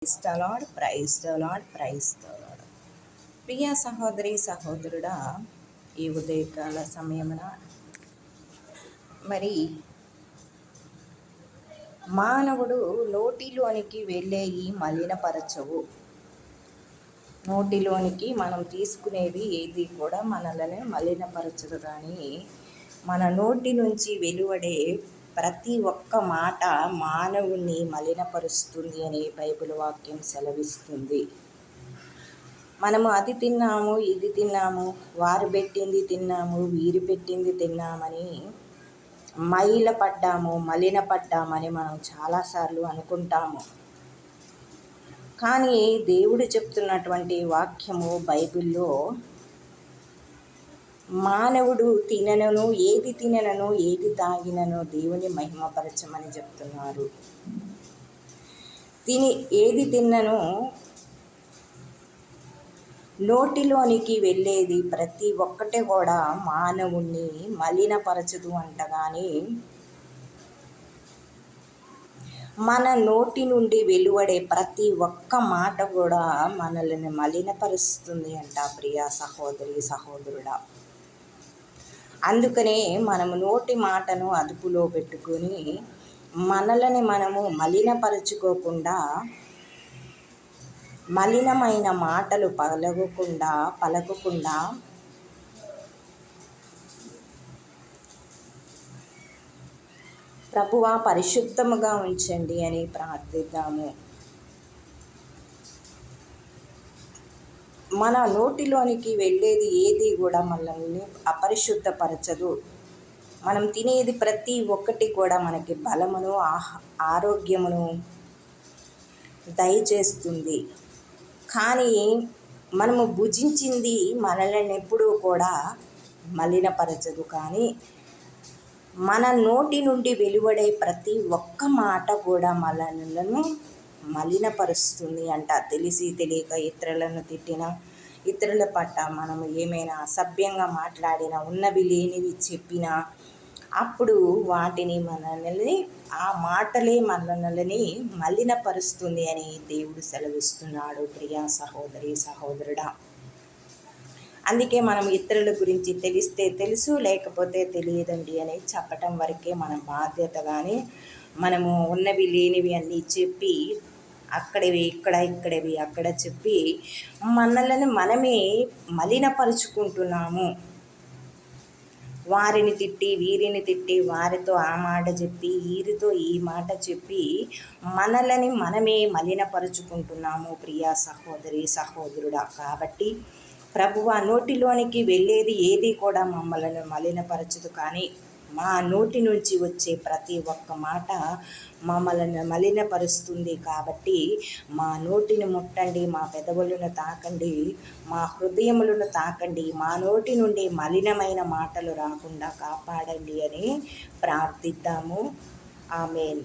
Praise the lord. ప్రియ సహోదరి సహోదరుడా, ఈ ఉదయకాల సమయమున మరి మానవుడు నోటిలోనికి వెళ్ళే ఈ మలినపరచవు. నోటిలోనికి మనం తీసుకునేది ఏది కూడా మనల్ని మలినపరచదు. కానీ మన నోటి నుంచి వెలువడే ప్రతి ఒక్క మాట మానవుణ్ణి మలినపరుస్తుంది అని బైబిల్ వాక్యం సెలవిస్తుంది. మనము అది తిన్నాము, ఇది తిన్నాము, వారు పెట్టింది తిన్నాము, వీరు పెట్టింది తిన్నామని మలినపడ్డామని మనం చాలాసార్లు అనుకుంటాము. కానీ దేవుడు చెప్తున్నటువంటి వాక్యము బైబిల్లో మానవుడు ఏది తినను ఏది తాగినను దేవుని మహిమపరచమని చెప్తున్నారు. ఏది తిన్నను నోటిలోనికి వెళ్ళేది ప్రతి ఒక్కటి కూడా మానవుణ్ణి మలినపరచదు అంట. కానీ మన నోటి నుండి వెలువడే ప్రతి ఒక్క మాట కూడా మనల్ని మలినపరుస్తుంది అంట. ప్రియ సహోదరి సహోదరుడా, అందుకనే మనము నోటి మాటను అదుపులో పెట్టుకొని మనల్ని మనము మలినపరచుకోకుండా, మలినమైన మాటలు పలకకుండా ప్రభువా పరిశుద్ధముగా ఉంచండి అని ప్రార్థిద్దాము. మన నోటిలోనికి వెళ్ళేది ఏది కూడా మనల్ని అపరిశుద్ధపరచదు. మనం తినేది ప్రతి ఒక్కటి కూడా మనకి బలమును, ఆరోగ్యమును దయచేస్తుంది. కానీ మనము భుజించింది మనల్ని ఎప్పుడూ కూడా మలినపరచదు. కానీ మన నోటి నుండి వెలువడే ప్రతి ఒక్క మాట కూడా మనలను మలినపరుస్తుంది అంట. తెలిసి తెలియక ఇతరులను తిట్టిన, ఇతరుల పట్ల మనము ఏమైనా అసభ్యంగా మాట్లాడినా, ఉన్నవి లేనివి చెప్పినా, అప్పుడు ఆ మాటలే మనల్ని మలినపరుస్తుంది అని దేవుడు సెలవిస్తున్నాడు. ప్రియా సహోదరి సహోదరుడా, అందుకే మనం ఇతరుల గురించి తెలిస్తే తెలుసు, లేకపోతే తెలియదండి అని చెప్పటం వరకే మన బాధ్యత. కానీ మనము ఉన్నవి లేనివి అన్నీ చెప్పి, అక్కడవి ఇక్కడవి అక్కడ చెప్పి మనల్ని మనమే మలినపరుచుకుంటున్నాము. వారిని తిట్టి, వీరిని తిట్టి, వారితో ఆ మాట చెప్పి, వీరితో ఈ మాట చెప్పి మనల్ని మనమే మలినపరుచుకుంటున్నాము. ప్రియా సహోదరి సహోదరుడా, కాబట్టి ప్రభువా నోటిలోనికి వెళ్ళేది ఏది కూడా మమ్మల్ని మలినపరచదు. కానీ మా నోటి నుంచి వచ్చే ప్రతి ఒక్క మాట మమ్మల్ని మలినపరుస్తుంది. కాబట్టి మా నోటిని ముట్టండి, మా పెదవులను తాకండి, మా హృదయములను తాకండి, మా నోటి నుండి మలినమైన మాటలు రాకుండా కాపాడండి అని ప్రార్థిద్దాము. ఆమేన్.